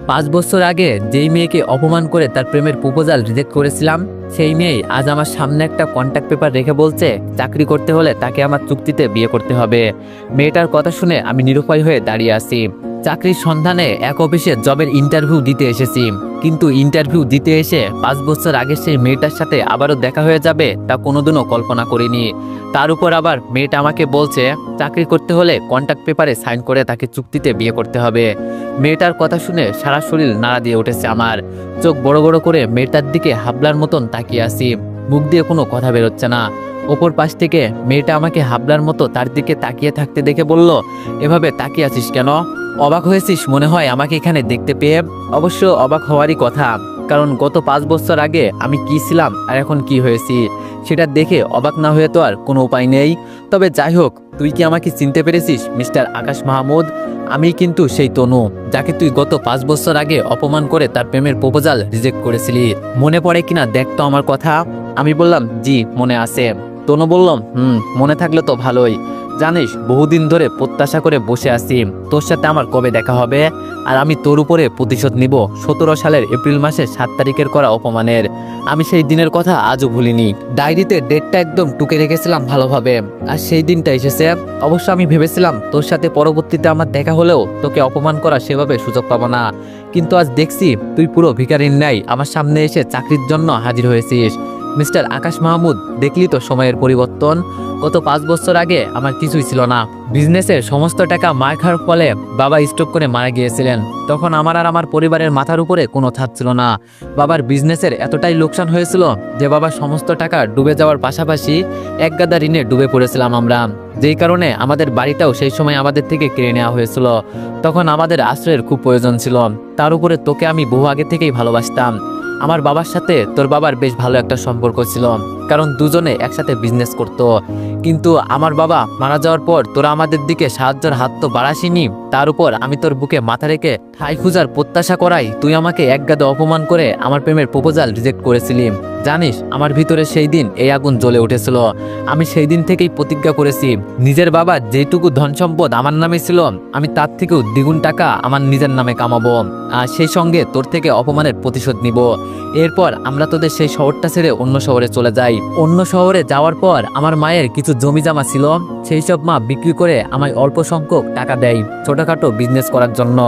5 বছর আগে যেই মেয়েকে অপমান করে তার প্রেমের প্রপোজাল রিজেক্ট করেছিলাম, সেই মেয়েই আজ আমার সামনে একটা কন্ট্যাক্ট পেপার রেখে বলছে চাকরি করতে হলে তাকে আমার চুক্তিতে বিয়ে করতে হবে। মেয়েটার কথা শুনে আমি নিরুপায় হয়ে দাঁড়িয়ে আছি। চাকরির সন্ধানে এক অফিসে জবের ইন্টারভিউ দিতে এসেছি, কিন্তু ইন্টারভিউ দিতে এসে 5 বছর আগে সেই মেয়েটার সাথে আবারও দেখা হয়ে যাবে তা কোনোদিনও কল্পনা করিনি। তার উপর আবার মেয়েটা আমাকে বলছে চাকরি করতে হলে কন্ট্যাক্ট পেপারে সাইন করে তাকে চুক্তিতে বিয়ে করতে হবে। মেয়েটার কথা শুনে সারা শরীর নাড়া দিয়ে উঠেছে আমার। চোখ বড় বড় করে মেয়েটার দিকে হাবলার মতন তাকিয়ে আছি, মুখ দিয়ে কোনো কথা বেরোচ্ছে না। ওপর পাশ থেকে মেয়েটা আমাকে হাবলার মতো তার দিকে তাকিয়ে থাকতে দেখে বলল, এভাবে তাকিয়ে আছিস কেন? অবাক হয়েছিস মনে হয় আমাকে এখানে দেখতে পেয়ে? অবশ্য অবাক হওয়ারই কথা, কারণ গত 5 বছর আগে আমি কি ছিলাম আর এখন কি হয়েছি সেটা দেখে অবাক না হয়ে তো আর কোনো উপায় নেই। তবে যাই হোক, তুই কি আমাকে চিনতে পেরেছিস মিস্টার আকাশ মাহমুদ? আমি কিন্তু সেই তনু যাকে তুই গত 5 বছর আগে অপমান করে তার প্রেমের প্রপোজাল রিজেক্ট করেছিলি। মনে পড়ে কিনা দেখ তো আমার কথা। আমি বললাম জি মনে আছে। তনু বললাম মনে থাকলে তো ভালোই। জানিস বহুদিন ধরে প্রত্যাশা করে বসে আছি তোর সাথে আমার কবে দেখা হবে, আর আমি তোর উপরে প্রতিশোধ নিব 17 সালের এপ্রিল মাসের 7 তারিখের করা অপমানের। আমি সেই দিনের কথা আজও ভুলিনি। ডায়েরিতে ডেটটা একদম টুকে রেখেছিলাম ভালোভাবে, আর সেই দিনটা এসেছে। অবশ্য আমি ভেবেছিলাম তোর সাথে পরবর্তীতে আমার দেখা হলেও তোকে অপমান করা সেভাবে সুযোগ পাবো না, কিন্তু আজ দেখছি তুই পুরো ভিখারির ন্যায় আমার সামনে এসে চাকরির জন্য হাজির হয়েছিস। মিস্টার আকাশ মাহমুদ, দেখলি তো সময়ের পরিবর্তন। গত 5 বছর আগে আমার কিছুই ছিল না। বিজনেসের সমস্ত টাকা মার খাওয়ার ফলে বাবা স্ট্রোক করে মারা গিয়েছিলেন। তখন আমার আর আমার পরিবারের মাথার উপরে কোনো ছাদ ছিল না। বাবার বিজনেসের এতটাই লোকসান হয়েছিল যে বাবার সমস্ত টাকা ডুবে যাওয়ার পাশাপাশি এক গাদা ঋণে ডুবে পড়েছিলাম আমরা, যেই কারণে আমাদের বাড়িটাও সেই সময় আমাদের থেকে কেড়ে নেওয়া হয়েছিল। তখন আমাদের আশ্রয়ের খুব প্রয়োজন ছিল। তার উপরে তোকে আমি বহু আগে থেকেই ভালোবাসতাম। আমার বাবার সাথে তোর বাবার বেশ ভালো একটা সম্পর্ক ছিল, কারণ দুজনে একসাথে বিজনেস করতো। কিন্তু আমার বাবা মারা যাওয়ার পর তোরা আমাদের দিকে সাহায্যের হাত তো বাড়াসিনি, তার উপর আমি তোর বুকে মাথা রেখে ঠাই খুঁজার প্রত্যাশা করাই তুই আমাকে একগাদা অপমান করে আমার প্রেমের প্রপোজাল রিজেক্ট করেছিলি। জানিস আমার ভিতরে সেই দিন এই আগুন জ্বলে উঠেছিল। আমি সেই দিন থেকেই প্রতিজ্ঞা করেছি নিজের বাবার যেটুকু ধন সম্পদ আমার নামে ছিল আমি তার থেকেও দ্বিগুণ টাকা আমার নিজের নামে কামাবো, আর সেই সঙ্গে তোর থেকে অপমানের প্রতিশোধ নিব। এরপর আমরা তোদের সেই শহরটা ছেড়ে অন্য শহরে চলে যাই। অন্য শহরে যাওয়ার পর আমার মায়ের কিছু জমি জমা ছিল, সেই সব মা বিক্রি করে আমায় অল্প সংখ্যক টাকা দেয় ছোটখাটো বিজনেস করার জন্য।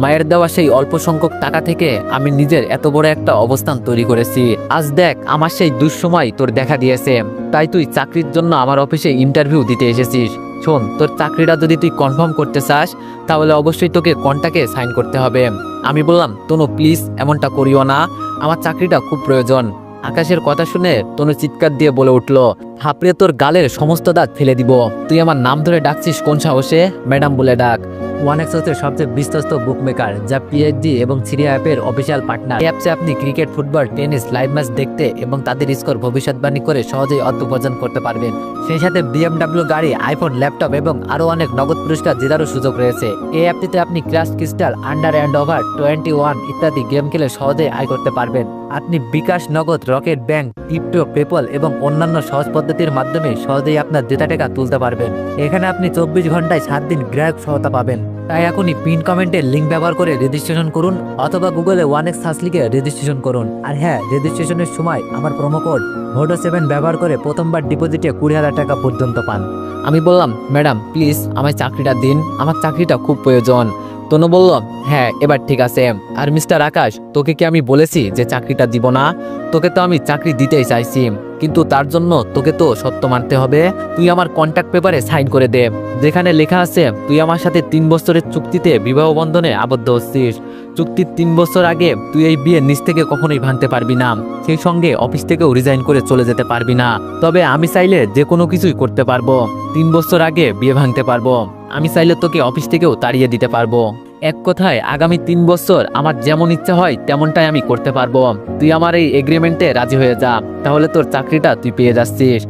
মায়ের দেওয়া সেই অল্প সংখ্যক টাকা থেকে আমি নিজের এত বড় একটা অবস্থান তৈরি করেছি। আজ দেখ আমার সেই দুঃসময় তোর দেখা দিয়েছে, তাই তুই চাকরির জন্য আমার অফিসে ইন্টারভিউ দিতে এসেছিস। শোন, তোর চাকরিটা যদি তুই কনফার্ম করতে চাস তাহলে অবশ্যই তোকে কন্ট্রাক্টে সাইন করতে হবে। আমি বললাম তনু প্লিজ এমনটা করিও না, আমার চাকরিটা খুব প্রয়োজন। আকাশের কথা শুনে তনু চিৎকার দিয়ে বলে উঠল, থাপড়ে তোর গালের সমস্ত দাঁত ফেলে দিব। তুই আমার নাম ধরে ডাকছিস কোন সাহসে? ম্যাডাম বলে ডাক। ওয়ানেক্স হচ্ছে সবচেয়ে বিশ্বস্ত বুকমেকার, যা পিএইচডি এবং সিরিয়া অ্যাপের অফিসিয়াল পার্টনার। এই অ্যাপসে আপনি cricket, football, tennis live match দেখতে এবং তাদের স্কোর ভবিষ্যৎবাণী করে সহজেই অর্থ উপার্জন করতে পারবেন। সেই সাথে বিএমডব্লিউ গাড়ি, আইফোন, ল্যাপটপ এবং আরও অনেক নগদ পুরস্কার জেতারও সুযোগ রয়েছে। এই অ্যাপটিতে আপনি crush crystal, under and over 21 ইত্যাদি গেম খেলে সহজেই আয় করতে পারবেন। আপনি বিকাশ, নগদ, রকেট ব্যাংক, ক্রিপ্টো, পেপল এবং অন্যান্য সহজ পদ্ধতির মাধ্যমে সহজেই আপনার জেতা টাকা তুলতে পারবেন। এখানে আপনি 24 ঘন্টায় 7 দিন গ্রাহক সহায়তা পাবেন। তাই এখনই পিন কমেন্টের লিঙ্ক ব্যবহার করে রেজিস্ট্রেশন করুন, অথবা গুগলে ওয়ানেক্স সার্চ লিখে রেজিস্ট্রেশন করুন। আর হ্যাঁ, রেজিস্ট্রেশনের সময় আমার প্রোমো কোড VODO7 ব্যবহার করে প্রথমবার ডিপোজিটে 20,000 টাকা পর্যন্ত পান। আমি বললাম ম্যাডাম প্লিজ আমায় চাকরিটা দিন, আমার চাকরিটা খুব প্রয়োজন। তনু বলল, হ্যাঁ এবার ঠিক আছে। আর মিস্টার আকাশ, তোকে কি আমি বলেছি যে চাকরিটা দিব না? তোকে তো আমি চাকরি দিতেই চাইছি, কিন্তু তার জন্য তোকে তো সত্য মানতে হবে। তুই আমার কন্ট্রাক্ট পেপারে সাইন করে দে, যেখানে লেখা আছে তুই আমার সাথে 3 বছরের চুক্তিতে বিবাহ বন্ধনে আবদ্ধ হচ্ছিস। চুক্তির 3 বছর আগে তুই এই বিয়ে নিজ থেকে কখনোই ভাঙতে পারবি না, সেই সঙ্গে অফিস থেকেও রিজাইন করে চলে যেতে পারবি না। তবে আমি চাইলে যে কোনো কিছুই করতে পারবো। 3 বছর আগে বিয়ে ভাঙতে পারবো, আমি চাইলে তোকে অফিস থেকেও তাড়িয়ে দিতে পারবো। এক কথায় আগামী 3 বছর আমার যেমন ইচ্ছা হয় তেমনটাই আমি করতে পারবো। তুই আমার এই এগ্রিমেন্টে রাজি হয়ে যা, তাহলে তোর চাকরিটা তুই পেয়ে যাচ্ছিস।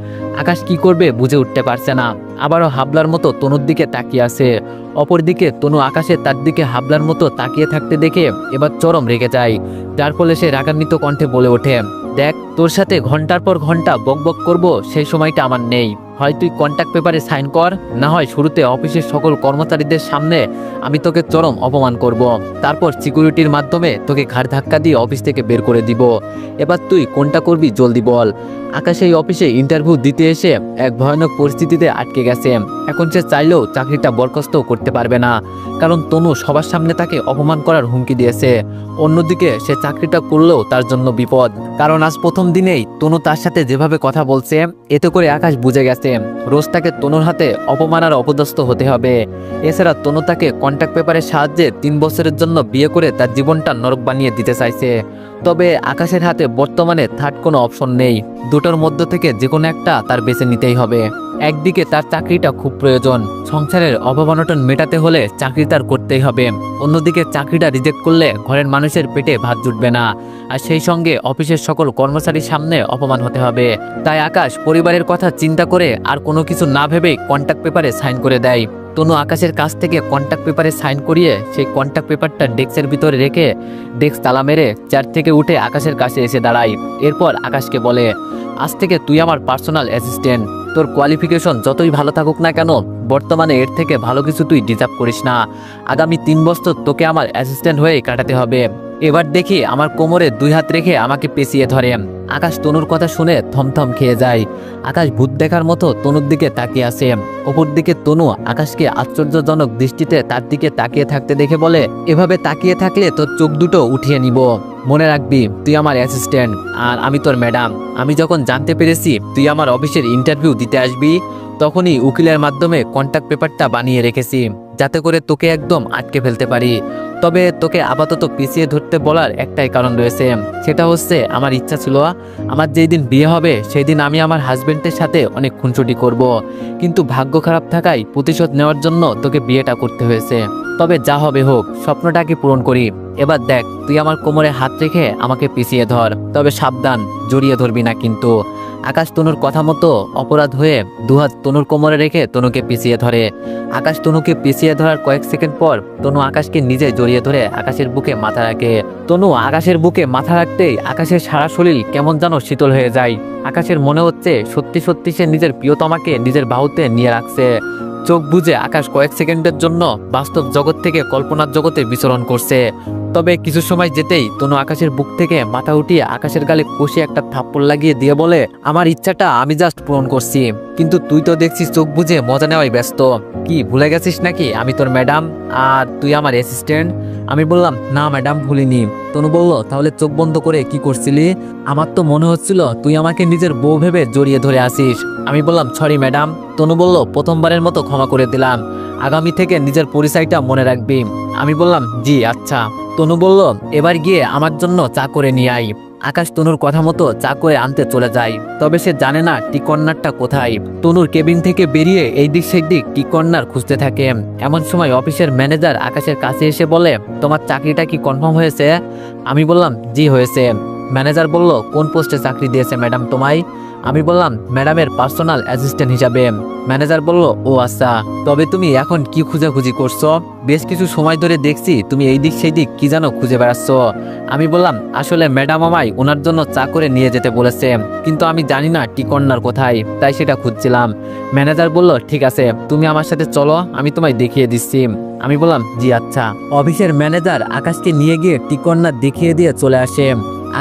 আকাশ কি করবে বুঝে উঠতে পারছে না, আবারও হাবলার মতো তনুর দিকে তাকিয়ে আছে। অপরদিকে তনু আকাশে তার দিকে হাবলার মতো তাকিয়ে থাকতে দেখে এবার চরম রেগে যায়, যার ফলে সে রাগান্বিত কণ্ঠে বলে ওঠে, দেখ তোর সাথে ঘন্টার পর ঘন্টা বকবক করব সেই সময়টা আমার নেই। হয় তুই কন্ট্যাক্ট পেপারে সাইন কর, না হয় শুরুতে অফিসের সকল কর্মচারীদের সামনে আমি তোকে চরম অপমান করব। তারপর সিকিউরিটির মাধ্যমে তোকে ঘাড় ধাক্কা দিয়ে অফিস থেকে বের করে দিব। এবার তুই কোনটা করবি জলদি বল। আকাশ এই অফিসে ইন্টারভিউ দিতে এসে এক ভয়ানক পরিস্থিতিতে আটকে গেছে। এখন সে চাইলেও চাকরিটা বরখাস্ত করতে পারবে না, কারণ তনু সবার সামনে তাকে অপমান করার হুমকি দিয়েছে। অন্যদিকে সে চাকরিটা করলেও তার জন্য বিপদ, কারণ আজ প্রথম দিনেই তনু তার সাথে যেভাবে কথা বলছে, এতে করে আকাশ বুঝে গেছে রোজ তাকে তনুর হাতে অপমান আর অপদস্থ হতে হবে। এছাড়া তনু তাকে কন্ট্যাক্ট পেপারের সাহায্যে 3 বছরের জন্য বিয়ে করে তার জীবনটা নরক বানিয়ে দিতে চাইছে। তবে আকাশের হাতে বর্তমানে থার্ড কোনো অপশন নেই। দুটোর মধ্য থেকে যে কোনো একটা তার বেছে নিতেই হবে। একদিকে তার চাকরিটা খুব প্রয়োজন, সংসারের অভাব অনটন মেটাতে হলে চাকরি তার করতেই হবে। অন্যদিকে চাকরিটা রিজেক্ট করলে ঘরের মানুষের পেটে ভাত জুটবে না, আর সেই সঙ্গে অফিসের সকল কর্মচারীর সামনে অপমান হতে হবে। তাই আকাশ পরিবারের কথা চিন্তা করে আর কোনো কিছু না ভেবেই কন্ট্যাক্ট পেপারে সাইন করে দেয়। তনু আকাশের কাছ থেকে কন্ট্যাক্ট পেপারে সাইন করিয়ে সেই কন্ট্যাক্ট পেপারটা ডেস্কের ভিতরে রেখে ডেস্ক তালা মেরে চেয়ার থেকে উঠে আকাশের কাছে এসে দাঁড়ায়। এরপর আকাশকে বলে, আজ থেকে তুই আমার পার্সোনাল অ্যাসিস্ট্যান্ট। তোর কোয়ালিফিকেশন যতই ভালো থাকুক না কেন, বর্তমানে এর থেকে ভালো কিছু তুই ডিজার্ভ করিস না। আগামী 3 বছর তোকে আমার অ্যাসিস্ট্যান্ট হয়ে কাটাতে হবে। এবার দেখি আমার কোমরে 2 হাত রেখে আমাকে পেঁচিয়ে ধরে। আকাশ তনুর কথা শুনে থমথম খেয়ে যায়। আকাশ ভূত দেখার মতো তনুর দিকে তাকিয়ে আসে। অপর দিকে তনু আকাশকে আশ্চর্যজনক দৃষ্টিতে তার দিকে তাকিয়ে থাকতে দেখে বলে, এভাবে তাকিয়ে থাকলে তোর চোখ দুটো উঠিয়ে নিব। মনে রাখবি তুই আমার অ্যাসিস্ট্যান্ট আর আমি তোর ম্যাডাম। আমি যখন জানতে পেরেছি তুই আমার অফিসের ইন্টারভিউ দিতে আসবি, তখনই উকিলের মাধ্যমে কন্ট্যাক্ট পেপারটা বানিয়ে রেখেছি, যাতে করে তোকে একদম আটকে ফেলতে পারি। তবে তোকে আপাতত পিছিয়ে ধরতে বলার একটাই কারণ রয়েছে, সেটা হচ্ছে আমার ইচ্ছা ছিল আমার যেই দিন বিয়ে হবে সেই দিন আমি আমার হাজবেন্ডের সাথে অনেক খুনসুটি করব। কিন্তু ভাগ্য খারাপ থাকায় প্রতিশোধ নেওয়ার জন্য তোকে বিয়েটা করতে হয়েছে। তবে যা হবে হোক, স্বপ্নটাকে পূরণ করি। এবার দেখ, তুই আমার কোমরে হাত রেখে আমাকে পিছিয়ে ধর, তবে সাবধান, জড়িয়ে ধরবি না কিন্তু। আকাশ তনুর কথা মতো অপরাধ হয়ে 2 হাত তনুর কোমরে রেখে তনুকে পিছিয়ে ধরে। আকাশ তনুকে পিছিয়ে ধরার কয়েক সেকেন্ড পর তনু আকাশকে নিজে জড়িয়ে ধরে আকাশের বুকে মাথা রাখে। তনু আকাশের বুকে মাথা রাখতেই আকাশের সারা শরীর কেমন যেন শীতল হয়ে যায়। আকাশের মনে হচ্ছে সত্যি সত্যি সে নিজের প্রিয়তমাকে নিজের বাহুতে নিয়ে রাখছে। চোখ বুজে আকাশ কয়েক সেকেন্ডের জন্য বাস্তব জগৎ থেকে কল্পনার জগতে বিচরণ করছে। তবে কিছু সময় যেতেই তনু আকাশের বুক থেকে মাথা উঠিয়ে আকাশের গালে কষে একটা থাপ্পড় লাগিয়ে দিয়ে বলে, আমার ইচ্ছাটা আমি জাস্ট পূরণ করছি, কিন্তু তুই তো দেখছিস চোখ বুজে মজা নেওয়াই ব্যস্ত। কি ভুলে গেছিস নাকি আমি তোর ম্যাডাম আর তুই আমার অ্যাসিস্ট্যান্ট? আমি বললাম, না ম্যাডাম, ভুলিনি। তনু বলল, তাহলে চোখ বন্ধ করে কি করছিলি? আমার তো মনে হচ্ছিল তুই আমাকে নিজের বউ ভেবে জড়িয়ে ধরে আসিস। আমি বললাম, সরি ম্যাডাম। তনু বলল, প্রথমবারের মতো ক্ষমা করে দিলাম, আগামী থেকে নিজের পরিচয়টা মনে রাখবি। আমি বললাম, জি আচ্ছা। তনু বলল, এবার গিয়ে আমার জন্য চা করে নিয়ে আই। আকাশ তনুর কথা মতো চা করে আনতে চলে যায়। তবে সে জানে না টি কর্নারটা কোথায়। তনুর কেবিন থেকে বেরিয়ে এই দিক সেই দিক টি কর্নার খুঁজতে থাকে। এমন সময় অফিসের ম্যানেজার আকাশের কাছে এসে বলে, তোমার চাকরিটা কি কনফার্ম হয়েছে? আমি বললাম, জি হয়েছে। ম্যানেজার বলল, কোন পোস্টে চাকরি দিয়েছে ম্যাডাম তোমায়? আমি বললাম, ম্যাডামের পার্সোনাল অ্যাসিস্ট্যান্ট হিসাবে। ম্যানেজার বলল, ও আচ্ছা, তবে তুমি এখন কি খুঁজাখুঁজি করছো? বেশ কিছু সময় ধরে দেখছি তুমি এই দিক সেই দিক কি যেন খুঁজে বেড়াচ্ছ। আমি বললাম, আসলে ম্যাডাম আমায় ওনার জন্য চা করে নিয়ে যেতে বলেছে, কিন্তু আমি জানি না টি কর্নার কোথায়, তাই সেটা খুঁজছিলাম। ম্যানেজার বলল, ঠিক আছে, তুমি আমার সাথে চলো, আমি তোমায় দেখিয়ে দিচ্ছি। আমি বললাম, জি আচ্ছা। অফিসের ম্যানেজার আকাশকে নিয়ে গিয়ে টি কর্নার দেখিয়ে দিয়ে চলে আসে।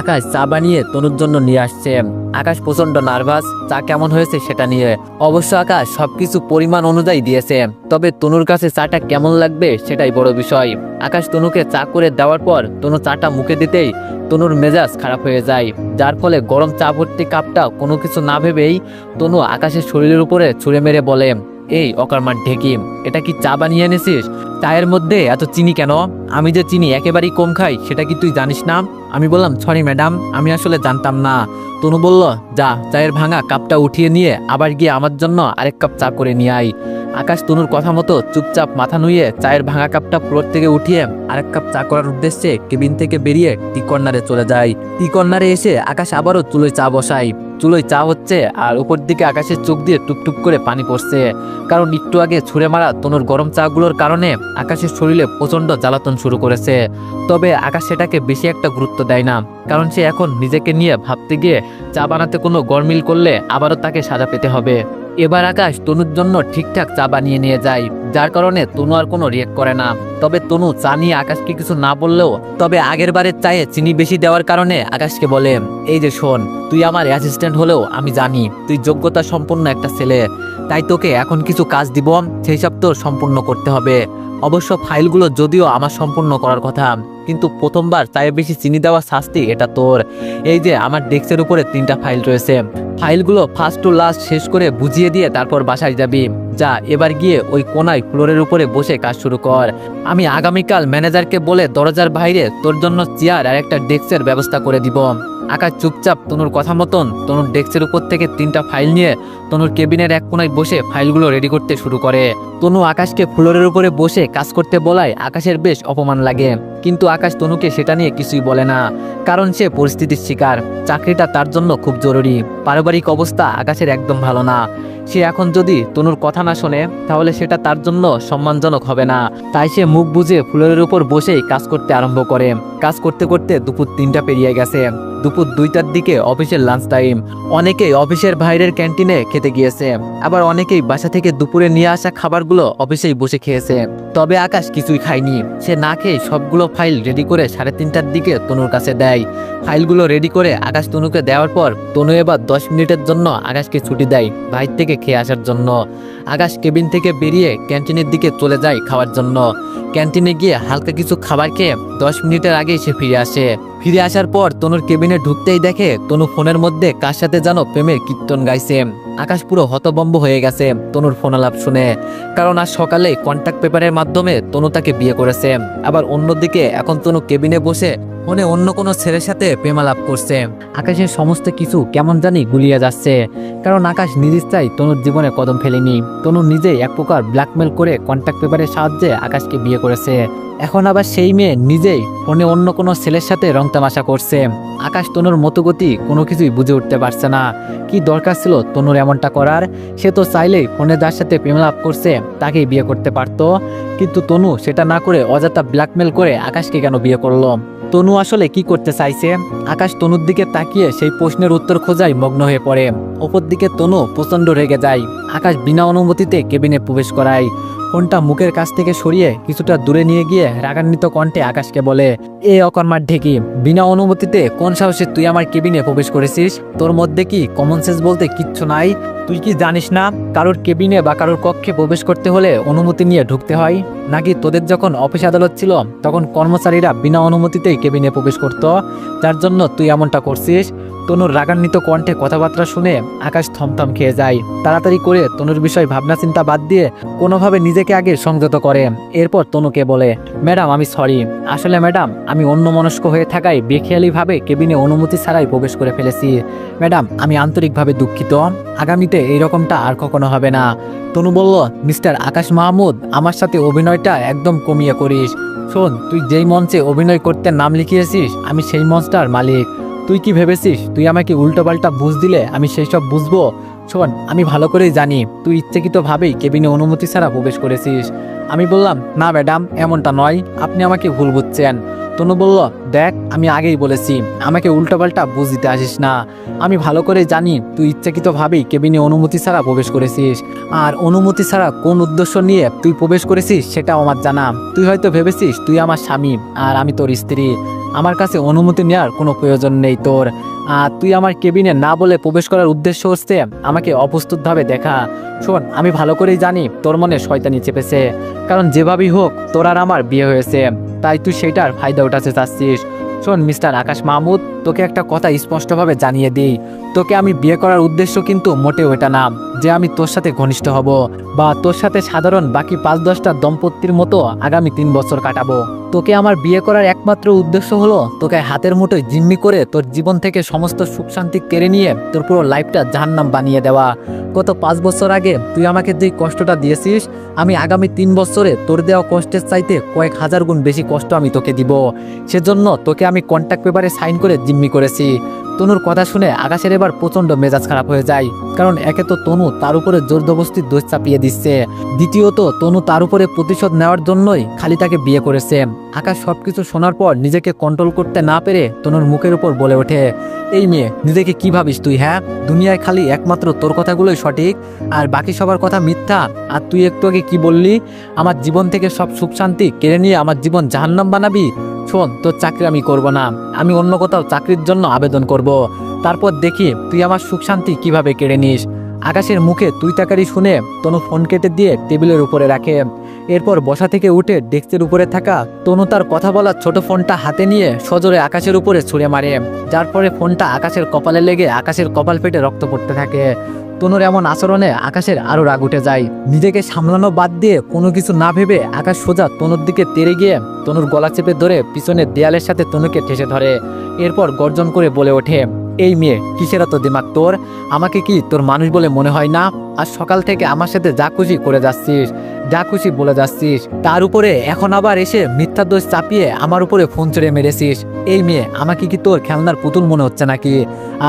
আকাশ চা বানিয়ে তনুর জন্য নিয়ে আসছে। আকাশ প্রচন্ড নার্ভাস চা কেমন হয়েছে সেটা নিয়ে। অবশ্য আকাশ সবকিছু পরিমাণ অনুযায়ী দিয়েছে, তবে তনুর কাছে চাটা কেমন লাগবে সেটাই বড় বিষয়। আকাশ তনুকে চা করে দেওয়ার পর তনু চাটা মুখে দিতেই তনুর মেজাজ খারাপ হয়ে যায়, যার ফলে গরম চা ভর্তি কাপটা কোনো কিছু না ভেবেই তনু আকাশের শরীরের উপরে ছুঁড়ে মেরে বলে, এই অকর্মার ঢেকি, এটা কি চা বানিয়ে এনেছিস? চায়ের মধ্যে এত চিনি কেন? আমি যে চিনি একেবারেই কম খাই সেটা কি তুই জানিস না? আমি বললাম, সরি ম্যাডাম, আমি আসলে জানতাম না। তনু বলল, যা চায়ের ভাঙা কাপটা উঠিয়ে নিয়ে আবার গিয়ে আমার জন্য আরেক কাপ চা করে নিয়ে আয়। আকাশ তনুর কথা মতো চুপচাপ মাথা নুইয়ে চায়ের ভাঙা কাপটা ফ্লোর থেকে উঠিয়ে আরেক কাপ চা করার উদ্দেশ্যে কেবিন থেকে বেরিয়ে টি কর্নারে চলে যায়। টি কর্নারে এসে আকাশ আবারও চুলোয় চা বসায়। চুলোয় চা হচ্ছে আর উপর দিকে আকাশের চোখ দিয়ে টুপটুপ করে পানি পড়ছে, কারণ একটু আগে ছুঁড়ে মারা তনুর গরম চাগুলোর কারণে আকাশের শরীরে প্রচন্ড জ্বালাতন শুরু করেছে। তবে আকাশ সেটাকে বেশি একটা গুরুত্ব দেয় না, কারণ সে এখন নিজেকে নিয়ে ভাবতে গিয়ে চা বানাতে কোনো গরমিল করলে আবারও তাকে সাজা পেতে হবে। এবার আকাশ তনুর জন্য ঠিকঠাক চা বানিয়ে নিয়ে যায়, যার কারণে তনু আর কোনো রিয়েক্ট করে না। তবে তনু চা নিয়ে আকাশকে কিছু না বললেও তবে আগের বারের চায়ে চিনি বেশি দেওয়ার কারণে আকাশকে বলে, এই যে শোন, তুই আমার অ্যাসিস্ট্যান্ট হলেও আমি জানি তুই যোগ্যতা সম্পন্ন একটা ছেলে, তাই তোকে এখন কিছু কাজ দিব, সেই সব তোর সম্পূর্ণ করতে হবে। অবশ্য ফাইলগুলো যদিও আমার সম্পূর্ণ করার কথা, কিন্তু প্রথমবার চায়ে বেশি চিনি দেওয়া শাস্তি এটা তোর। এই যে আমার ডেস্কের উপরে 3টা ফাইল রয়েছে, ফাইলগুলো ফার্স্ট টু লাস্ট শেষ করে বুঝিয়ে দিয়ে তারপর বাসায় যাবি। যা, এবার গিয়ে ওই কোনায় ফ্লোরের উপরে বসে কাজ শুরু কর। আমি আগামীকাল ম্যানেজারকে বলে দরজার বাইরে তোর জন্য চেয়ার আর একটা ডেস্কের ব্যবস্থা করে দিব। আকাশ চুপচাপ তনুর কথা মতন তনুর ডেস্কের উপর থেকে 3টা ফাইল নিয়ে তনুর কেবিনের এক কোনায় বসে ফাইলগুলো রেডি করতে শুরু করে। তনু আকাশকে ফ্লোরের উপরে বসে কাজ করতে বলায় আকাশের বেশ অপমান লাগে, কিন্তু আকাশ তনুকে সেটা নিয়ে কিছুই বলে না, কারণ সে পরিস্থিতির শিকার। চাকরিটা তার জন্য খুব জরুরি। পারিবারিক অবস্থা আকাশের একদম ভালো না। সে এখন যদি তনুর কথা না শোনে তাহলে সেটা তার জন্য সম্মানজনক হবে না। তাই সে মুখ বুজে ফ্লোরের উপর বসেই কাজ করতে আরম্ভ করে। কাজ করতে করতে দুপুর 3টা পেরিয়ে গেছে। দুপুর 2টার দিকে অফিসের লাঞ্চ টাইম। অনেকেই অফিসের বাইরের ক্যান্টিনে খেতে গিয়েছে, আবার অনেকেই বাসা থেকে দুপুরে নিয়ে আসা খাবারগুলো অফিসেই বসে খেয়েছে। তবে আকাশ কিছুই খায়নি। সে না খেয়ে সবগুলো ফাইল রেডি করে 3:30টার দিকে তনুর কাছে দেয়। ফাইলগুলো রেডি করে আকাশ তনুকে দেওয়ার পর তনু এবার 10 মিনিটের জন্য আকাশকে ছুটি দেয় বাইরে থেকে খেয়ে আসার জন্য। আকাশ কেবিন থেকে বেরিয়ে ক্যান্টিনের দিকে চলে যায় খাওয়ার জন্য। ক্যান্টিনে গিয়ে হালকা কিছু খাবার খেয়ে 10 মিনিটের আগেই সে ফিরে আসে। ফিরে আসার পর তনুর কেবিনে ঢুকতেই দেখে তনু ফোনের মধ্যে কার সাথে যেন প্রেমের কীর্তন গাইছে। আকাশ পুরো হতভম্ব হয়ে গেছে তনুর ফোন আলাপ শুনে, কারণ আজ সকালে কন্ট্যাক্ট পেপারের মাধ্যমে তনু তাকে বিয়ে করেছে। আবার অন্যদিকে এখন তনু কেবিনে বসে ফোনে অন্য কোনো ছেলের সাথে প্রেমালাপ করছে। আকাশের সমস্ত কিছু কেমন জানি গুলিয়ে যাচ্ছে, কারণ আকাশ নিজ ইচ্ছায় তনুর জীবনে কদম ফেলেনি। তনু নিজেই এক প্রকার ব্ল্যাকমেল করে কন্ট্যাক্ট পেপারের সাহায্যে আকাশকে বিয়ে করেছে। এখন আবার সেই মেয়ে নিজেই ফোনে অন্য কোনো ছেলের সাথে রং তামাশা করছে। আকাশ তনুর মতগতি কোনো কিছুই বুঝে উঠতে পারছে না। কি দরকার ছিল তনুর এমনটা করার? সে তো চাইলেই ফোনে যার সাথে প্রেমালাপ করছে তাকেই বিয়ে করতে পারতো, কিন্তু তনু সেটা না করে অযথা ব্ল্যাকমেল করে আকাশকে কেন বিয়ে করলো? তনু আসলে কি করতে চাইছে? আকাশ তনুর দিকে তাকিয়ে সেই প্রশ্নের উত্তর খোঁজায় মগ্ন হয়ে পড়ে। ওপর দিকে তনু প্রচণ্ড রেগে যায়। আকাশ বিনা অনুমতিতে কেবিনে প্রবেশ করায়। ফোনটা মুখের কাছ থেকে সরিয়ে কিছুটা দূরে নিয়ে গিয়ে রাগান্বিত কণ্ঠে আকাশকে বলে, এ অকর্মার ঢেকি, বিনা অনুমতিতে কোন সাহসে তুই আমার কেবিনে প্রবেশ করেছিস? তোর মধ্যে কি কমন সেন্স বলতে কিচ্ছু নাই? তুই কি জানিস না কারোর কেবিনে বা কারোর কক্ষে প্রবেশ করতে হলে অনুমতি নিয়ে ঢুকতে হয়? নাকি তোদের যখন অফিস আদালত ছিল তখন কর্মচারীরা বিনা অনুমতিতেই কেবিনে প্রবেশ করতো, যার জন্য তুই এমনটা করছিস? তনুর রাগান্বিত কণ্ঠে কথাবার্তা শুনে আকাশ থমথম খেয়ে যায়। তাড়াতাড়ি করে তনুর বিষয় ভাবনা চিন্তা বাদ দিয়ে কোনোভাবে নিজেকে আগে সংযত করে। এরপর তনুকে বলে, ম্যাডাম আমি সরি, আসলে ম্যাডাম আমি অন্যমনস্ক হয়ে থাকায় বেখেয়ালিভাবে কেবিনে অনুমতি ছাড়াই প্রবেশ করে ফেলেছি। ম্যাডাম আমি আন্তরিকভাবে দুঃখিত, আগামীতে এইরকমটা আর কখনো হবে না। তনু বলল, মিস্টার আকাশ মাহমুদ, আমার সাথে অভিনয়টা একদম কমিয়ে করিস। শোন, তুই যেই মঞ্চে অভিনয় করতে নাম লিখিয়েছিস আমি সেই মঞ্চটার মালিক। তুই কি ভেবেছিস তুই আমাকে উল্টোপাল্টা বুঝ দিলে আমি সেই সব বুঝবো? শোন, আমি ভালো করেই জানি তুই ইচ্ছাকৃতভাবেই কেবিনে অনুমতি ছাড়া প্রবেশ করেছিস। আমি বললাম, না ম্যাডাম এমনটা নয়, আপনি আমাকে ভুল বুঝছেন। তনু বলল, দেখ আমি আগেই বলেছি আমাকে উল্টোপাল্টা বুঝ দিতে আসিস না। আমি ভালো করে জানি তুই ইচ্ছাকৃতভাবেই কেবিনে অনুমতি ছাড়া প্রবেশ করেছিস, আর অনুমতি ছাড়া কোন উদ্দেশ্য নিয়ে তুই প্রবেশ করেছিস সেটাও আমার জানা। তুই হয়তো ভেবেছিস তুই আমার স্বামী আর আমি তোর স্ত্রী, আমার কাছে অনুমতি নেওয়ার কোনো প্রয়োজন নেই তোর। আর তুই আমার কেবিনে না বলে প্রবেশ করার উদ্দেশ্য হচ্ছে আমাকে অপ্রস্তুতভাবে দেখা। শোন, আমি ভালো করেই জানি তোর মনে শয়তানি চেপেছে, কারণ যেভাবেই হোক তোর আর আমার বিয়ে হয়েছে, তাই তুই সেটার ফায়দা উঠাতে চাচ্ছিস। শোন মিস্টার আকাশ মাহমুদ, তোকে একটা কথা স্পষ্টভাবে জানিয়ে দিই, তোকে আমি বিয়ে করার উদ্দেশ্য কিন্তু মোটেও এটা না যে আমি তোর সাথে ঘনিষ্ঠ হব বা তোর সাথে সাধারণ বাকি 5-10টা দম্পতির মতো আগামী 3 বছর কাটাবো। তোকে আমার বিয়ে করার একমাত্র উদ্দেশ্য হলো তোকে হাতের মুঠোয় জিম্মি করে তোর জীবন থেকে সমস্ত সুখ শান্তি কেড়ে নিয়ে তোর পুরো লাইফটা জাহান্নাম বানিয়ে দেওয়া। গত 5 বছর আগে তুই আমাকে যে কষ্টটা দিয়েছিস, আমি আগামী 3 বছরে তোর দেওয়া কষ্টের চাইতে কয়েক হাজার গুণ বেশি কষ্ট আমি তোকে দিব। সেজন্য তোকে আমি কন্ট্যাক্ট পেপারে সাইন করে জিম্মি করেছি। তনুর কথা শুনে আকাশের এবার প্রচণ্ড মেজাজ খারাপ হয়ে যায়, কারণ একে তো তনু তার উপরে জোরজবস্তির দোষ চাপিয়ে দিচ্ছে, দ্বিতীয়ত তনু তার উপরে প্রতিশোধ নেওয়ার জন্যই খালি তাকে বিয়ে করেছে। আকাশ সবকিছু শোনার পর নিজেকে কন্ট্রোল করতে না পেরে তনুর মুখের উপর বলে ওঠে, এই মেয়ে, নিজেকে কি ভাবিস তুই? হ্যাঁ, দুনিয়ায় খালি একমাত্র তোর কথাগুলোই সঠিক, আর বাকি সবার কথা মিথ্যা। আর তুই একটু আগে কি বললি? আমার জীবন থেকে সব সুখ শান্তি কেড়ে নিয়ে আমার জীবন জাহান্নাম বানাবি? শোন, তোর চাকরি আমি করব না, আমি অন্য কোথাও চাকরির জন্য আবেদন করব, তারপর দেখি তুই আমার সুখ শান্তি কিভাবে কেড়ে নিস। আকাশের মুখে তুই তাকারি শুনে তনু ফোন কেটে দিয়ে টেবিলের উপরে রাখে। এরপর বসা থেকে উঠে ডেস্কের উপরে থাকা তনু তার কথা বলা ছোট ফোনটা হাতে নিয়ে সজোরে আকাশের উপরে ছুঁড়ে মারে, যার পরে ফোনটা আকাশের কপালে লেগে আকাশের কপাল ফেটে রক্ত পড়তে থাকে। তনুর এমন আচরণে আকাশের আরো রাগ উঠে যায়। নিজেকে সামলানো বাদ দিয়ে কোনো কিছু না ভেবে আকাশ সোজা তনুর দিকে তেড়ে গিয়ে তনুর গলা চেপে ধরে পিছনের দেয়ালের সাথে তনুকে ঠেসে ধরে। এরপর গর্জন করে বলে ওঠে, এই মেয়ে, কিসের এত দিমাগ তোর? আমাকে কি তোর মানুষ বলে মনে হয় না? আর সকাল থেকে আমার সাথে যা খুশি করে যাচ্ছিস, যা খুশি বলে যাচ্ছিস, তার উপরে এখন আবার এসে মিথ্যা দোষ চাপিয়ে আমার উপরে ফোন ছেড়ে মেরেছিস। এই মেয়ে, আমাকে কি তোর খেলনার পুতুল মনে হচ্ছে নাকি?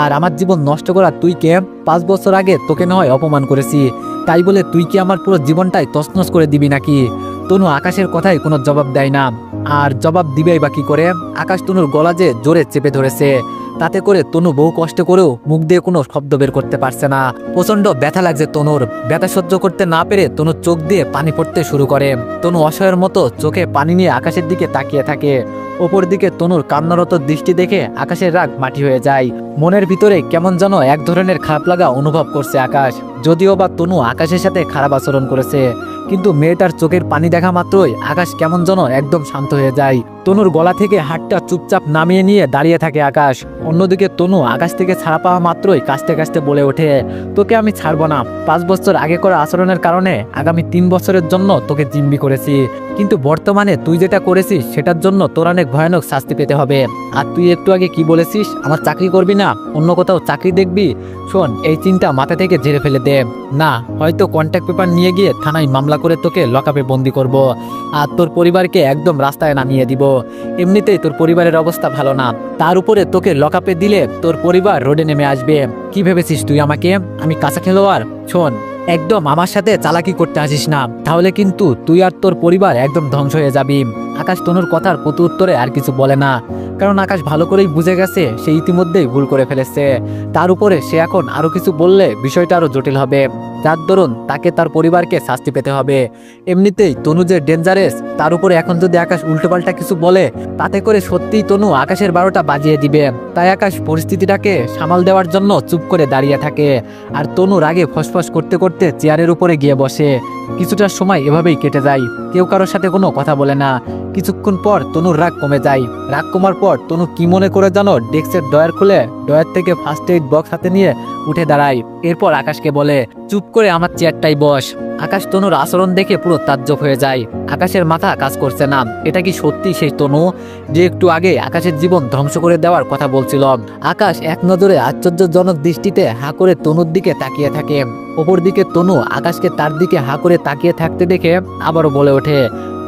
আর আমার জীবন নষ্ট করা তুই কে? 5 বছর আগে তোকে না হয় অপমান করেছি, তাই বলে তুই কি আমার পুরো জীবনটাই তছনছ করে দিবি নাকি? তনু আকাশের কথায় কোনো জবাব দেয় না, আর জবাব দিবেই বা কি করে? আকাশ তনুর গলা যে জোরে চেপে ধরেছে, তাতে করে তনু বহু কষ্ট করেও মুখ দিয়ে কোনো শব্দ বের করতে পারছে না। প্রচন্ড ব্যথা লাগছে তনুর। ব্যথা সহ্য করতে না পেরে তনুর চোখ দিয়ে পানি পড়তে শুরু করে। তনু অসহায়ের মতো চোখে পানি নিয়ে আকাশের দিকে তাকিয়ে থাকে। ওপর দিকে তনুর কান্নারত দৃষ্টি দেখে আকাশের রাগ মাটি হয়ে যায়। মনের ভিতরে কেমন যেন এক ধরনের খারাপ লাগা অনুভব করছে আকাশ। যদিও বা তনু আকাশের সাথে খারাপ আচরণ করেছে, কিন্তু মেয়েটার চোখের পানি দেখা মাত্রই আকাশ কেমন যেন একদম শান্ত হয়ে যায়। তনুর গলা থেকে হাতটা চুপচাপ নামিয়ে নিয়ে দাঁড়িয়ে থাকে আকাশ। অন্যদিকে তনু আকাশ থেকে ছাড়া পাওয়া মাত্রই কাঁচতে কাঁচতে বলে ওঠে, তোকে আমি ছাড়বো না। 5 বছর আগে করা আচরণের কারণে আগামী 3 বছরের জন্য তোকে জিম্মি করেছি, কিন্তু বর্তমানে তুই যেটা করেছিস সেটার জন্য তোর অনেক ভয়ানক শাস্তি পেতে হবে। আর তুই একটু আগে কি বলেছিস? আমার চাকরি করবি না, অন্য কোথাও চাকরি দেখবি? শোন, এই চিন্তা মাথা থেকে ঝেড়ে ফেলে দে। না, হয়তো কন্ট্যাক্ট পেপার নিয়ে গিয়ে থানায় মামলা করে তোকে লকআপে বন্দি করব, আর তোর পরিবারকে একদম রাস্তায় নামিয়ে দিব। এমনিতেই তোর পরিবারের অবস্থা ভালো না, তার উপরে তোকে লকআপে দিলে তোর পরিবার রোডে নেমে আসবে। কি ভেবেছিস তুই আমাকে? আমি কাঁচা খেলোয়াড়? শোন, একদম আমার সাথে চালাকি করতে আসিস না, তাহলে কিন্তু তুই আর তোর পরিবার একদম ধ্বংস হয়ে যাবি। আকাশ তনুর কথার প্রতি উত্তরে আর কিছু বলে না, কারণ আকাশ ভালো করেই বুঝে গেছে সে ইতিমধ্যেই ভুল করে ফেলেছে। তার উপরে সে এখন আরো কিছু বললে বিষয়টা আরো জটিল হবে, যার দরুন তাকে তার পরিবারকে শাস্তি পেতে হবে। এমনিতেই তনু যে ডেঞ্জারাস, তার উপরে এখন যদি আকাশ উল্টোপাল্টা কিছু বলে তাতে করে সত্যিই তনু আকাশের 12টা বাজিয়ে দিবে। তাই আকাশ পরিস্থিতিটাকে সামাল দেওয়ার জন্য চুপ করে দাঁড়িয়ে থাকে, আর তনু রাগে ফসফস করতে করতে চেয়ারের উপরে গিয়ে বসে। কিছুটা সময় এভাবেই কেটে যায়, কেউ কারোর সাথে কোনো কথা বলে না। কিছুক্ষণ পর তনুর রাগ কমে যায়। রাগ কমার পর তনু কি মনে করে জানো, ডেস্কের ডয়ার খুলে ডয়ার থেকে ফার্স্ট এইড বক্স হাতে নিয়ে উঠে দাঁড়ায়। এরপর আকাশকে বলে, চুপ করে আমার চেয়ারটাই বস। আকাশ তনুর আচরণ দেখে পুরো তাজ্জব হয়ে যায়। আকাশের মাথা কাজ করছে না, এটা কি সত্যি সেই তনু যে একটু আগে আকাশের জীবন ধ্বংস করে দেওয়ার কথা বলছিল? আকাশ এক নজরে আশ্চর্যজনক দৃষ্টিতে হা করে তনুর দিকে তাকিয়ে থাকে। ওপর দিকে তনু আকাশকে তার দিকে হা করে তাকিয়ে থাকতে দেখে আবারও বলে ওঠে,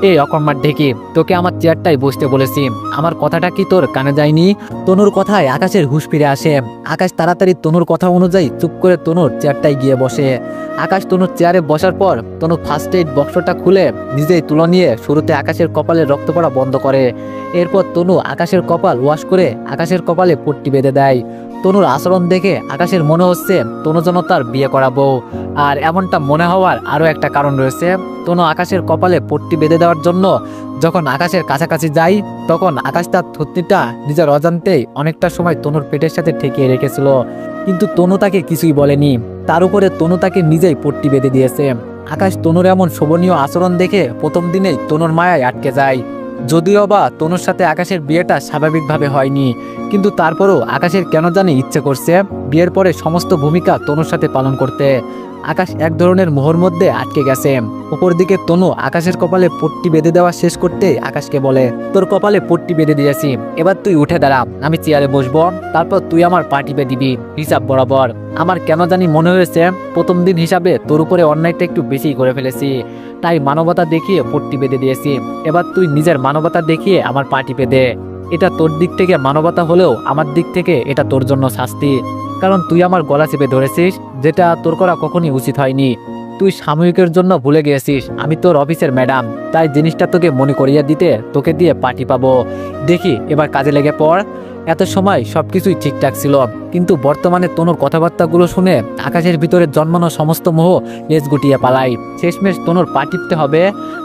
এই অকর্মার ঢেকি, তোকে আমার চেয়ারটাই বসতে বলেছি, আমার কথাটা কি তোর কানে যায়নি? তনুর কথায় আকাশের হুঁশ ফিরে আসে। আকাশ তাড়াতাড়ি তনুর কথা অনুযায়ী চুপ করে তনুর চেয়ারটায় গিয়ে বসে। আকাশ তনুর চেয়ারে বসার পর তনু ফার্স্ট এইড বক্সটা খুলে নিজেই তুলো নিয়ে শুরুতে আকাশের কপালে রক্ত পড়া বন্ধ করে। এরপর তনু আকাশের কপাল ওয়াশ করে আকাশের কপালে পট্টি বেঁধে দেয়। তনুর আচরণ দেখে আকাশের মনে হচ্ছে তনু যেন তার বিয়ে করা বউ। আর এমনটা মনে হওয়ার আরও একটা কারণ রয়েছে, তনু আকাশের কপালে পট্টি বেঁধে দেওয়ার জন্য যখন আকাশের কাছাকাছি যায় তখন আকাশ তার থুতনিটা নিজের অজান্তেই অনেকটা সময় তনুর পেটের সাথে ঠেকিয়ে রেখেছিল, কিন্তু তনু তাকে কিছুই বলেনি। তার উপরে তনু তাকে নিজেই পট্টি বেঁধে দিয়েছে। আকাশ তনুর এমন শোভনীয় আচরণ দেখে প্রথম দিনেই তনুর মায়ায় আটকে যায়। যদিও বা তনুর সাথে আকাশের বিয়েটা স্বাভাবিকভাবে হয়নি, কিন্তু তারপরও আকাশের কেন জানি ইচ্ছে করছে বিয়ের পরে সমস্ত ভূমিকা তনুর সাথে পালন করতে। আকাশ এক ধরনের মোহর মধ্যে আটকে গেছে। উপর দিকে তনু আকাশের কপালে পট্টি বেঁধে দেওয়া শেষ করতে আকাশকে বলে, তোর কপালে পট্টি বেঁধে দিয়েছি, এবার তুই উঠে দাঁড়া, আমি চেয়ারে বসবো, তারপর তুই আমার পা টিপে দিবি হিসাব বরাবর। আমার কেন জানি মনে হয়েছে প্রথম দিন হিসাবে তোর উপরে অন্যায়টা একটু বেশি করে ফেলেছি, তাই মানবতা দেখিয়ে পট্টি বেঁধে দিয়েছি। এবার তুই নিজের মানবতা দেখিয়ে আমার পা টিপে দে। এটা তোর দিক থেকে মানবতা হলেও আমার দিক থেকে এটা তোর জন্য শাস্তি। কারণ তুই আমার গলা চেপে ধরেছিস, যেটা তোর করা কখনই উচিত হয়নি। তুই সাময়িকের জন্য ভুলে গিয়েছিস আমি তোর অফিসের ম্যাডাম, তাই জিনিসটা তোকে মনে করিয়ে দিতে তোকে দিয়ে পার্টি পাবো। দেখি এবার কাজে লেগে পড়। এত সময় সবকিছুই ঠিকঠাক ছিল, কিন্তু বর্তমানে তনুর কথাবার্তাগুলো শুনে আকাশের ভিতরে জন্মানো সমস্ত মোহ লেজ গুটিয়ে পালাই। শেষমেশ তনুর পা টিপতে হবে।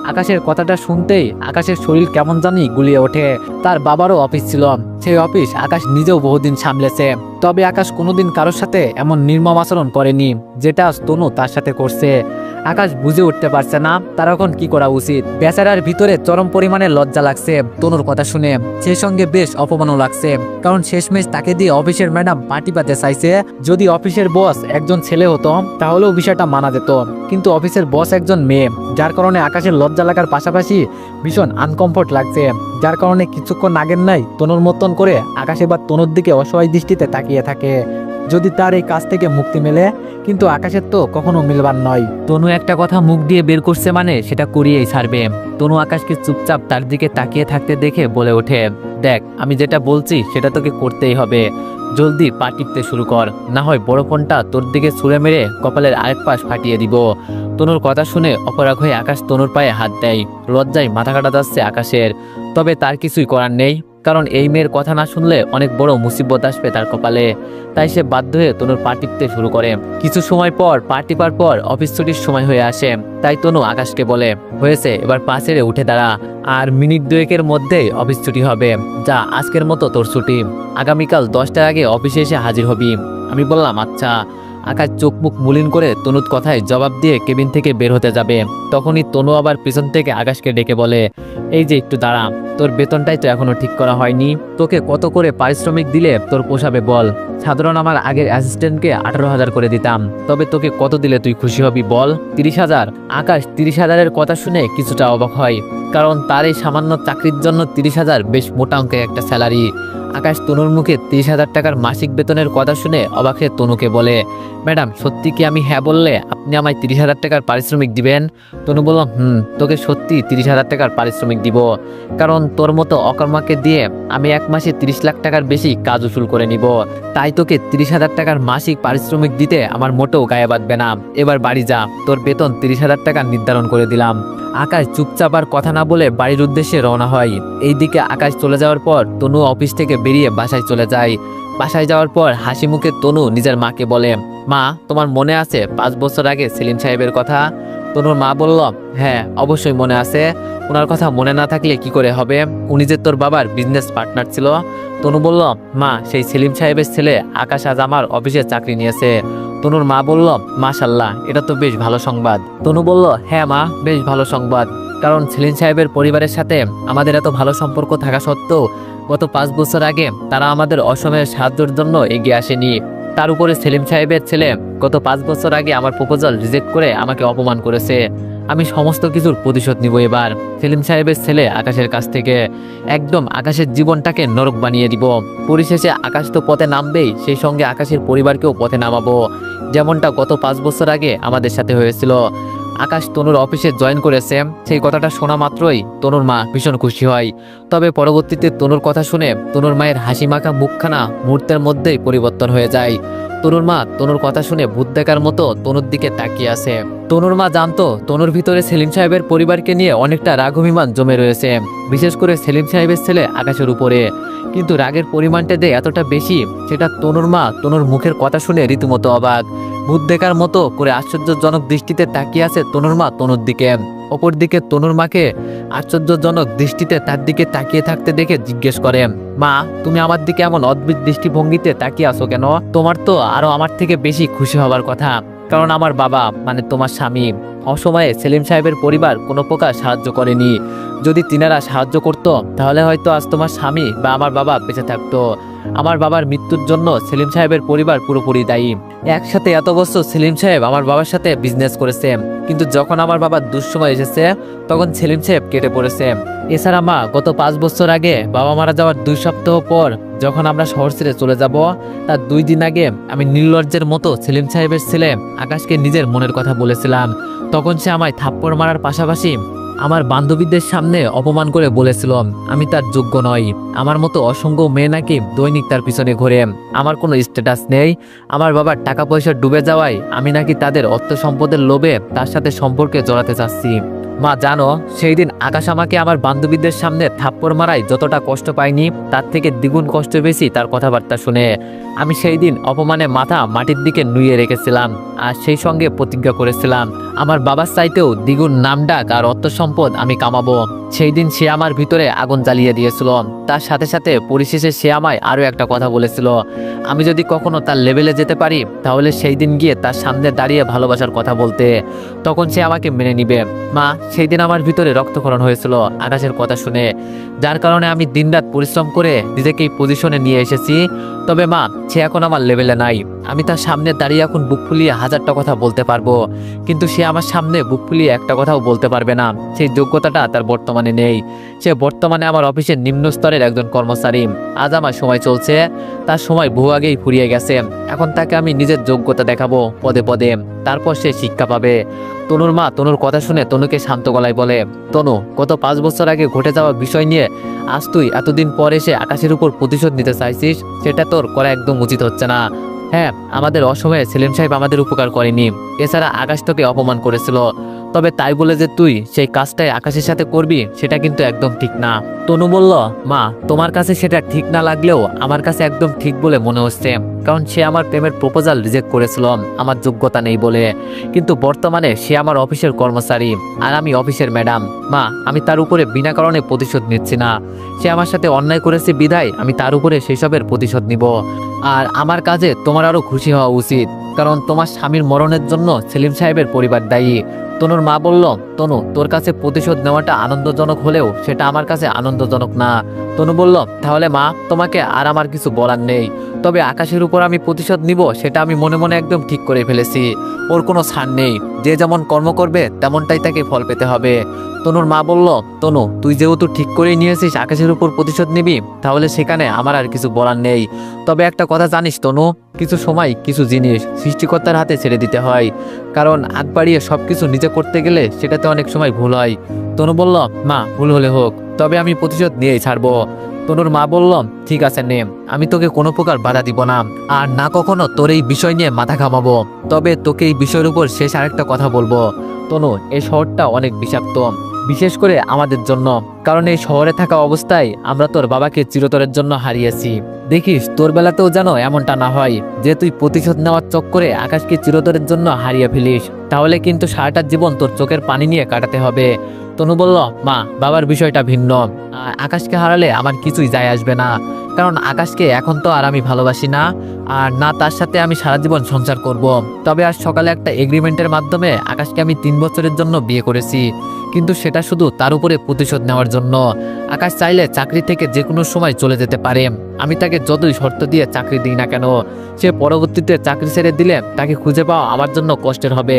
আকাশের কথাটা শুনতেই আকাশের শরীর কেমন জানি গুলিয়ে ওঠে। তার বাবারও অফিস ছিল, সেই অফিস আকাশ নিজেও বহুদিন সামলেছে। তবে আকাশ কোনোদিন কারোর সাথে এমন নির্মম আচরণ করেনি যেটা আজ তনু তার সাথে করছে। আকাশ বুঝে উঠতে পারছে না তার এখন কি করা উচিত। বেচারার ভিতরে চরম পরিমাণে লজ্জা লাগছে তনুর কথা শুনে, সেই সঙ্গে বেশ অপমানও লাগছে। কারণ শেষমেশ তাকে দিয়ে অফিসের ম্যাডাম পার্টি পাতে চাইছে। যদি অফিসের বস একজন ছেলে হতো তাহলেও বিষয়টা মানা যেত, কিন্তু অফিসের বস একজন মেয়ে, যার কারণে আকাশের লজ্জা লাগার পাশাপাশি ভীষণ আনকমফোর্ট লাগছে। যার কারণে কিছুক্ষণ আগের নাই তনুর মতন করে আকাশ এবার তনুর দিকে অসহায় দৃষ্টিতে তাকিয়ে থাকে, যদি তার এই কাজ থেকে মুক্তি মেলে। কিন্তু আকাশের তো কখনো মিলবার নয়। তনু একটা কথা মুখ দিয়ে বের করছে মানে সেটা করিয়েই ছাড়বে। তনু আকাশকে চুপচাপ তার দিকে তাকিয়ে থাকতে দেখে বলে ওঠে, দেখ আমি যেটা বলছি সেটা তোকে করতেই হবে। জলদি পা টিপতে শুরু কর, না হয় বড় ফোনটা তোর দিকে ছুঁড়ে মেরে কপালের আরেক পাশ ফাটিয়ে দিব। তনুর কথা শুনে অপরাগ হয়ে আকাশ তনুর পায়ে হাত দেয়। লজ্জায় মাথা কাটা যাচ্ছে আকাশের, তবে তার কিছুই করার নেই। কারণ এই মেয়ের কথা না শুনলে অনেক বড় মুসিবত আসবে তার কপালে। তাই সে বাধ্য হয়ে তনুর পা টিপতে শুরু করে। কিছু সময় পর পা টিপার পর অফিস ছুটির সময় হয়ে আসে। তাই তনু আকাশকে বলে, হয়েছে এবার পা ছেড়ে উঠে দাঁড়া, আর মিনিট দুয়েকের মধ্যেই অফিস ছুটি হবে। যা আজকের মতো তোর ছুটি, আগামীকাল 10টার আগে অফিসে এসে হাজির হবি। আমি বললাম আচ্ছা। আকাশ চোখ মুখ মলিন করে তনুর কথায় জবাব দিয়ে কেবিন থেকে বের হতে যাবে। তখনই তনু আবার পিছন থেকে আকাশকে ডেকে বলে, এই যে একটু দাঁড়া, তোর বেতনটাই তো এখনো ঠিক করা হয়নি। তোকে কত করে পারিশ্রমিক দিলে তোর পোষাবে বল? সাধারণ আমার আগের অ্যাসিস্ট্যান্টকে 18,000 করে দিতাম, তবে তোকে কত দিলে তুই খুশি হবি বল? 30,000। আকাশ 30,000-এর কথা শুনে কিছুটা অবাক হয়, কারণ তার এই সামান্য চাকরির জন্য 30,000 বেশ মোটা অঙ্কের একটা স্যালারি। আকাশ তনুর মুখে 30,000 টাকার মাসিক বেতনের কথা শুনে অবাক হয়ে তনুকে বলে, ম্যাডাম সত্যি কি আমি হ্যাঁ বললে আপনি আমায় 30,000 টাকার পারিশ্রমিক দিবেন? তনু বলল, তোকে সত্যি 30,000 টাকার পারিশ্রমিক দিব, কারণ তোর মতো অকর্মাকে দিয়ে আমি এক মাসে 30 লাখ টাকার বেশি কাজ উসুল করে নিব। তাই তোকে 30,000 টাকার মাসিক পারিশ্রমিক দিতে আমার মোটেও গায়ে বাঁধবে না। এবার বাড়ি যা, তোর বেতন 30,000 টাকা নির্ধারণ করে দিলাম। আকাশ চুপচাপ আর কথা না বলে বাড়ির উদ্দেশ্যে রওনা হয়। এইদিকে আকাশ চলে যাওয়ার পর তনু অফিস থেকে বেরিয়ে বাসায় চলে যায়। বাসায় যাওয়ার পর হাসি মুখে তনু নিজের মাকে বলে, মা তোমার মনে আছে 5 বছর আগে সেলিম সাহেবের কথা? তনুর মা বলল, হ্যাঁ অবশ্যই মনে আছে, ওনার কথা মনে না থাকলে কি করে হবে, উনি যে তোর বাবার বিজনেস পার্টনার ছিল। তনু বলল, মা সেই সেলিম সাহেবের ছেলে আকাশ আজ আমার অফিসে চাকরি নিয়েছে। তনুর মা বলল, মাশাল্লাহ, এটা তো বেশ ভালো সংবাদ। তনু বলল, হ্যাঁ মা, বেশ ভালো সংবাদ, কারণ সেলিম সাহেবের পরিবারের সাথে আমাদের এত ভালো সম্পর্ক থাকা সত্ত্বেও গত 5 বছর আগে তারা আমাদের অসময়ের সাহায্যের জন্য এগিয়ে আসেনি। তার উপরে সেলিম সাহেবের ছেলে গত 5 বছর আগে আমার প্রপোজাল রিজেক্ট করে আমাকে অপমান করেছে। আমি সমস্ত কিছুর প্রতিশোধ নিব এবার সেলিম সাহেবের ছেলে আকাশের কাছ থেকে। একদম আকাশের জীবনটাকে নরক বানিয়ে দিব। পরিশেষে আকাশ তো পথে নামবেই, সেই সঙ্গে আকাশের পরিবারকেও পথে নামাবো, যেমনটা গত 5 বছর আগে আমাদের সাথে হয়েছিল। আকাশ তনুর অফিসে জয়েন করেছে, সেই কথাটা শোনা মাত্রই তনুর মা ভীষণ খুশি হয়। তবে পরবর্তীতে তনুর কথা শুনে তনুর মায়ের হাসি মাখা মুখখানা মুহূর্তের মধ্যেই পরিবর্তন হয়ে যায়। তনুর মা তনুর কথা শুনে ভূত দেখার মতো তনুর দিকে তাকিয়ে আছে। তনুর মা জানতো তনুর ভিতরে সেলিম সাহেবের পরিবারকে নিয়ে অনেকটা রাগ অভিমান জমে রয়েছে, বিশেষ করে সেলিম সাহেবের ছেলে আকাশের উপরে। কিন্তু রাগের পরিমাণটা যে এতটা বেশি সেটা তনুর মা তনুর মুখের কথা শুনে রীতিমতো অবাক। ভূত দেখার মতো করে আশ্চর্যজনক দৃষ্টিতে তাকিয়ে আছে তনুর মা তনুর দিকে। অপরদিকে তনুর মাকে আশ্চর্যজনক দৃষ্টিতে তার দিকে তাকিয়ে থাকতে দেখে জিজ্ঞেস করে, মা তুমি আমার দিকে এমন অদ্ভুত দৃষ্টিভঙ্গিতে তাকিয়ে আসো কেন? তোমার তো আরো আমার থেকে বেশি খুশি হবার কথা, কারণ আমার বাবা মানে তোমার স্বামী অসময়ে সেলিম সাহেবের পরিবার কোনো প্রকার সাহায্য করেনি। যদি তিনারা সাহায্য করত তাহলে হয়তো আজ তোমার স্বামী বা আমার বাবা বেঁচে থাকতো। আমার বাবার মৃত্যুর জন্য সেলিম সাহেবের পরিবার পুরোপুরি দায়ী। একসাথে এত বছর সেলিম সাহেব আমার বাবার সাথে বিজনেস করেছে, কিন্তু যখন আমার বাবার দুঃসময় এসেছে তখন সেলিম সাহেব কেটে পড়েছে। এছাড়া মা গত 5 বছর আগে বাবা মারা যাওয়ার 2 সপ্তাহ পর যখন আমরা শহর ছেড়ে চলে যাব, তার 2 দিন আগে আমি নির্লজ্জের মতো সেলিম সাহেবের ছেলে আকাশকে নিজের মনের কথা বলেছিলাম। তখন সে আমায় থাপ্পড় মারার পাশাপাশি আমার বান্ধবীদের সামনে অপমান করে বলেছিল আমি তার যোগ্য নই। আমার মতো অসংখ্য মেয়ে নাকি দৈনিক তার পিছনে ঘোরে। আমার কোনো স্ট্যাটাস নেই। আমার বাবার টাকা পয়সা ডুবে যাওয়ায় আমি নাকি তাদের অর্থ সম্পদের লোভে তার সাথে সম্পর্কে জড়াতে চাচ্ছি। মা জানো, সেই দিন আকাশ আমাকে আমার বান্ধবীদের সামনে থাপ্পড় মারায় যতটা কষ্ট পাইনি তার থেকে দ্বিগুণ কষ্ট পেয়েছি তার কথাবার্তা শুনে। আমি সেই দিন অপমানে মাথা মাটির দিকে নুয়ে রেখেছিলাম আর সেই সঙ্গে প্রতিজ্ঞা করেছিলাম আমার বাবার চাইতেও দ্বিগুণ নামডাক আর অর্থ সম্পদ আমি কামাবো। সেই দিন সে আমার ভিতরে আগুন জ্বালিয়ে দিয়েছিল। তার সাথে সাথে পরিশেষে সে আমায় আরও একটা কথা বলেছিল, আমি যদি কখনো তার লেভেলে যেতে পারি তাহলে সেই দিন গিয়ে তার সামনে দাঁড়িয়ে ভালোবাসার কথা বলতে, তখন সে আমাকে মেনে নিবে। মা, সেই দিন আমার ভিতরে রক্তক্ষরণ হয়েছিল আকাশের কথা শুনে, যার কারণে আমি দিনরাত পরিশ্রম করে নিজেকে এই পজিশনে নিয়ে এসেছি। তবে মা, সে এখন আমার লেভেলে নাই। আমি তার সামনে দাঁড়িয়ে এখন বুক ফুলিয়ে হাজারটা কথা বলতে পারবো, কিন্তু সে আমার সামনে বুক ফুলিয়ে একটা কথাও বলতে পারবে না। সেই যোগ্যতাটা তার বর্তমানে নেই। সে বর্তমানে আমার অফিসের নিম্ন স্তরের একজন কর্মচারী। আজ আমার সময় চলছে, তার সময় বহু আগেই ফুরিয়ে গেছে। এখন তাকে আমি নিজের যোগ্যতা দেখাবো পদে পদে, তারপর সে শিক্ষা পাবে। তনুর মা তনুর কথা শুনে তনুকে শান্ত গলায় বলে, তনু, গত 5 বছর আগে ঘটে যাওয়া বিষয় নিয়ে আজ তুই এতদিন পর এসে আকাশের উপর প্রতিশোধ নিতে চাইছিস, সেটা তোর করা একদম উচিত হচ্ছে না। হ্যাঁ, আমাদের অসময়ে সেলিম সাহেব আমাদের উপকার করেনি, এছাড়া আকাশ তোকে অপমান করেছিল। তবে তাই বলে যে তুই সেই কাজটাই আকাশের সাথে করবি সেটা কিন্তু একদম ঠিক না। তনু বলল, মা, তোমার কাছে সেটা ঠিক না লাগলেও আমার কাছে একদম ঠিক বলে মনে হচ্ছে, কারণ সে আমার প্রেমের প্রপোজাল রিজেক্ট করেছিল আমার যোগ্যতা নেই বলে। কিন্তু বর্তমানে সে আমার অফিসের কর্মচারী আর আমি অফিসের ম্যাডাম। মা, আমি তার উপরে বিনা কারণে প্রতিশোধ নিচ্ছি না। সে আমার সাথে অন্যায় করেছে বিধায় আমি তার উপরে সেসবের প্রতিশোধ নিব। আর আমার কাজে তোমার আরও খুশি হওয়া উচিত, কারণ তোমার স্বামীর মরণের জন্য সেলিম সাহেবের পরিবার দায়ী। তনুর মা বলল, তনু, তোর কাছে প্রতিশোধ নেওয়াটা আনন্দজনক হলেও সেটা আমার কাছে আনন্দজনক না। তনু বলল, তাহলে মা, তোমাকে আর আমার কিছু বলার নেই। তবে আকাশের উপর আমি প্রতিশোধ নিব সেটা আমি মনে মনে একদম ঠিক করে ফেলেছি। ওর কোনো ছাড় নেই, যে যেমন কর্ম করবে তেমনটাই তাকে ফল পেতে হবে। তনুর মা বলল, তনু, তুই যেহেতু ঠিক করেই নিয়েছিস আকাশের উপর প্রতিশোধ নিবি, তাহলে সেখানে আমার আর কিছু বলার নেই। তবে একটা কথা জানিস তনু, কিছু সময় কিছু জিনিস সৃষ্টিকর্তার হাতে ছেড়ে দিতে হয়, কারণ আগ বাড়িয়ে সব কিছু নিজে করতে গেলে সেটাতে অনেক সময় ভুল হয়। তনু বলল, মা, ভুল হলে হোক, তবে আমি প্রতিশোধ নিয়েই ছাড়বো। তনুর মা বলল, ঠিক আছে নে, আমি তোকে কোনো প্রকার বাধা দিব না, আর না কখনো তোর এই বিষয় নিয়ে মাথা ঘামাবো। তবে তোকে এই বিষয়ের উপর শেষ আরেকটা কথা বলবো। তনু, এই শহরটা অনেক বিষাক্ত, বিশেষ করে আমাদের জন্য, কারণ এই শহরে থাকা অবস্থায় আমরা তোর বাবাকে চিরতরের জন্য হারিয়েছি। দেখিস তোর বেলাতেও যেন এমনটা না হয় যে তুই প্রতিশোধ নেওয়ার চক্করে আকাশকে চিরতরের জন্য হারিয়ে ফেলিস, তাহলে কিন্তু সারাটা জীবন তোর চোখের পানি নিয়ে কাটাতে হবে। তনু বলল, মা, বাবার বিষয়টা ভিন্ন। আকাশকে হারালে আমার কিছুই যায় আসবে না, কারণ আকাশকে এখন তো আর আমি ভালোবাসি না, আর না তার সাথে আমি সারা জীবন সংসার করব। তবে আজ সকালে একটা এগ্রিমেন্টের মাধ্যমে আকাশকে আমি 3 বছরের জন্য বিয়ে করেছি, কিন্তু সেটা শুধু তার উপরে প্রতিশোধ নেওয়ার জন্য। আকাশ চাইলে চাকরি থেকে যে কোনো সময় চলে যেতে পারে, আমি তাকে যতই শর্ত দিয়ে চাকরি দিই না কেন, সে পরবর্তীতে চাকরি ছেড়ে দিলে তাকে খুঁজে পাওয়া আমার জন্য কষ্টের হবে।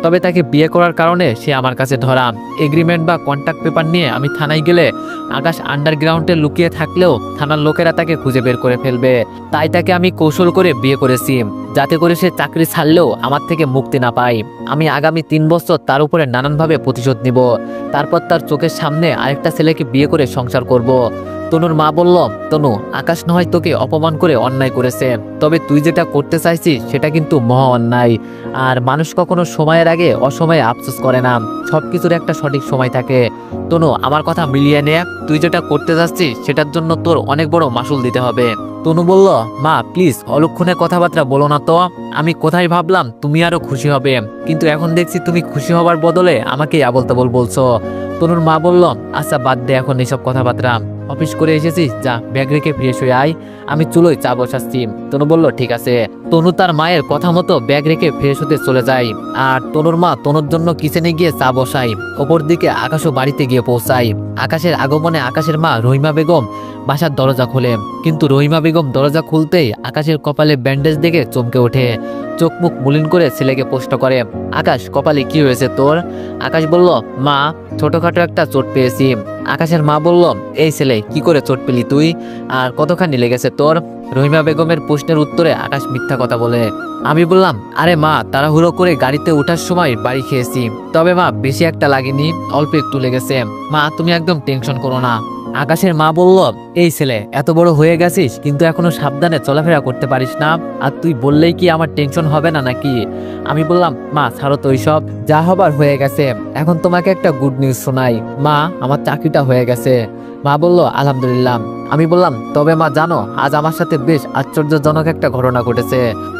তবে তাকে বিয়ে করার কারণে সে আমার কাছে ধরা। এগ্রিমেন্ট বা কন্ট্রাক্ট পেপার নিয়ে আমি থানায় গেলে আকাশ আন্ডারগ্রাউন্ডে লুকিয়ে থাকলেও থানার লোকেরা তাকে খুঁজে বের করে ফেলবে। তাই তাকে আমি কৌশল করে বিয়ে করেছি, যাতে করে সে চাকরি ছাড়লেও আমার থেকে মুক্তি না পায়। আমি আগামী 3 বছর তার উপরে নানানভাবে প্রতিশোধ নিব, তারপর তার চোখের সামনে আরেকটা ছেলেকে বিয়ে করে সংসার করব। তনুর মা বলল, তনু, আকাশ নয় তোকে অপমান করে অন্যায় করেছে, তবে তুই যেটা করতে চাইছিস সেটা কিন্তু মহা অন্যায়। আর মানুষ কখনো সময়ের আগে অসময়ে আফসোস করে না, সবকিছুর একটা সঠিক সময় থাকে। তনু, আমার কথা মিলিয়ে নে, তুই যেটা করতে যাচ্ছিস সেটার জন্য তোর অনেক বড় মাসুল দিতে হবে। তনু বলল, মা, প্লিজ অলক্ষণে কথাবার্তা বলো না তো। আমি কোথায় ভাবলাম তুমি আরো খুশি হবে, কিন্তু এখন দেখছি তুমি খুশি হবার বদলে আমাকে আবল তাবল বলছো। তনুর মা বলল, আচ্ছা বাদ দে এখন এইসব কথাবার্তা, অফিস করে এসেছিস, যা ব্যাগ রেখে ফ্রেশ হয়ে আয়, আমি চুলোয় চা বসাচ্ছি। তনু বলল, ঠিক আছে। তনু তার মায়ের কথা মতো ব্যাগ রেখে ফ্রেশ হতে চলে যায়, আর তনুর মা তনুর জন্য কিচেনে গিয়ে চা বসায়। ওপর দিকে আকাশও বাড়িতে গিয়ে পৌঁছায়। আকাশের আগমনে আকাশের মা রহিমা বেগম বাসার দরজা খোলে, কিন্তু রহিমা বেগম দরজা খুলতেই আকাশের কপালে ব্যান্ডেজ দেখে চমকে ওঠে, চোখ মুখ মলিন করে ছেলেকে প্রশ্ন করে, আকাশ, কপালে কি হয়েছে তোর? আকাশ বলল, মা, ছোটখাটো একটা চোট পেয়েছি, আকাশের মা বলল, এই ছেলে কি করে চোট পেলি তুই, আর কতখানি লেগেছে তোর? রহিমা বেগমের প্রশ্নের উত্তরে আকাশ মিথ্যা কথা বলে। আমি বললাম, আরে মা, তাড়াহুড়ো করে গাড়িতে ওঠার সময় বাড়ি খেয়েছি, তবে মা বেশি একটা লাগেনি, অল্প একটু লেগেছে, মা তুমি একদম টেনশন করো না। আকাশের মা বলল, এই ছেলে এত বড় হয়ে গেছিস কিন্তু এখনো সাবধানে চলাফেরা করতে পারিস না, আর তুই বললেই কি আমার টেনশন হবে না নাকি? আমি বললাম, মা ছাড়ো তো সব, যা হবার হয়ে গেছে, এখন তোমাকে একটা গুড নিউজ শোনাই, মা আমার চাকরিটা হয়ে গেছে। মা বলল, আলহামদুলিল্লাহ। আমি বললাম, তবে মা জানো, আজ আমার সাথে বেশ আশ্চর্যজনক একটা ঘটনা ঘটেছে।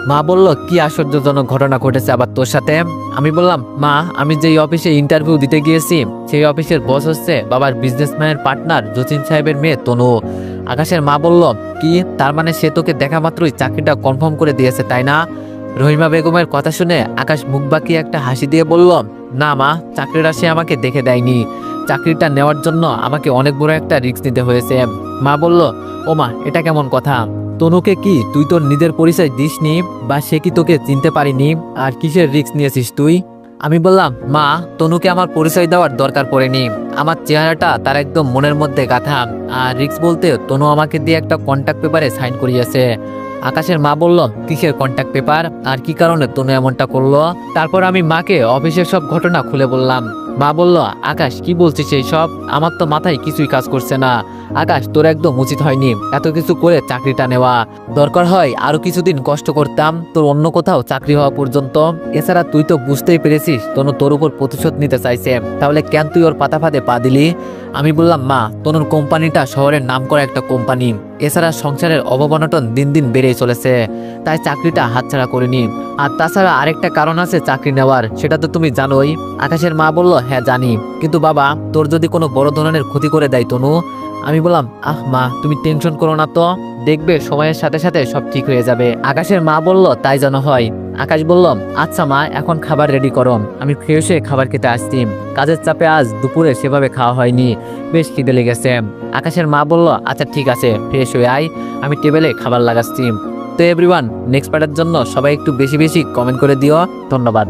মা বলল, কি আশ্চর্যজনক ঘটনা ঘটেছে আবার তোর সাথে? আমি বললাম, মা আমি যেই অফিসে ইন্টারভিউ দিতে গিয়েছি সেই অফিসের বস হচ্ছে বাবার বিজনেসম্যানের পার্টনার জসিম সাহেবের মেয়ে তনু। আকাশের মা বলল, কি, তার মানে সে তোকে দেখা মাত্রই চাকরিটা কনফার্ম করে দিয়েছে তাই না? রহিমা বেগমের কথা শুনে আকাশ মুখ বাঁকিয়ে একটা হাসি দিয়ে বলল, না মা, চাকরিটা সে আমাকে দেখে দেয়নি, চাকরিটা নেওয়ার জন্য আমাকে অনেক বড় একটা রিস্ক নিতে হয়েছে। মা বলল, ও মা, এটা কেমন কথা? তনুকে কি তুই তোর নিজের পরিচয় দিসনি, বা সে কি তোকে চিনতে পারিনি, আর কিসের রিস্ক নিয়েছিস তুই? আমি বললাম, মা তনুকে আমার পরিচয় দেওয়ার দরকার পড়েনি, আমার চেহারাটা তার একদম মনের মধ্যে গাঁথা, আর রিস্ক বলতে তনু আমাকে দিয়ে একটা কন্ট্যাক্ট পেপারে সাইন করিয়েছে। আকাশের মা বলল, কিসের কন্ট্যাক্ট পেপার, আর কি কারণে তনু এমনটা করলো? তারপর আমি মাকে অফিসের সব ঘটনা খুলে বললাম। মা বলল, আকাশ কি বলছিস এই সব, আমার তো মাথায় কিছুই কাজ করছে না। আকাশ, তোর একদম উচিত হয়নি এত কিছু করে চাকরিটা নেওয়া, দরকার হয় আরো কিছুদিন কষ্ট করতাম তোর অন্য কোথাও চাকরি হওয়া পর্যন্ত। এছাড়া তুই তো বুঝতেই পেরেছিস তনু তোর উপর প্রতিশোধ নিতে চাইছে, তাহলে কেন তুই ওর পাতা ফাঁদে পা দিলি? আমি বললাম, মা তনুর কোম্পানিটা শহরের নাম করা একটা কোম্পানি, এছাড়া সংসারের অবনটন দিন দিন বেড়েই চলেছে, তাই চাকরিটা হাতছাড়া করিনি। আর তাছাড়া আরেকটা কারণ আছে চাকরি নেওয়ার, সেটা তো তুমি জানোই। আকাশের মা বলল, হ্যাঁ জানি, কিন্তু বাবা তোর যদি কোনো বড় ধরনের ক্ষতি করে দেয় তনু? আমি বললাম, আহ মা তুমি টেনশন করো না তো, দেখবে সময়ের সাথে সাথে সব ঠিক হয়ে যাবে। আকাশের মা বলল, তাই যেন হয়। আকাশ বলল, আচ্ছা মা, এখন খাবার রেডি করো, আমি ফ্রেশ হয়ে খাবার খেতে আসছি, কাজের চাপে আজ দুপুরে সেভাবে খাওয়া হয়নি, বেশ খিদে লেগেছে। আকাশের মা বলল, আচ্ছা ঠিক আছে, ফ্রেশ হয়ে আয়, আমি টেবিলে খাবার লাগাচ্ছি। তো এভরিওয়ান, নেক্সট পার্টের জন্য সবাই একটু বেশি বেশি কমেন্ট করে দিও। ধন্যবাদ।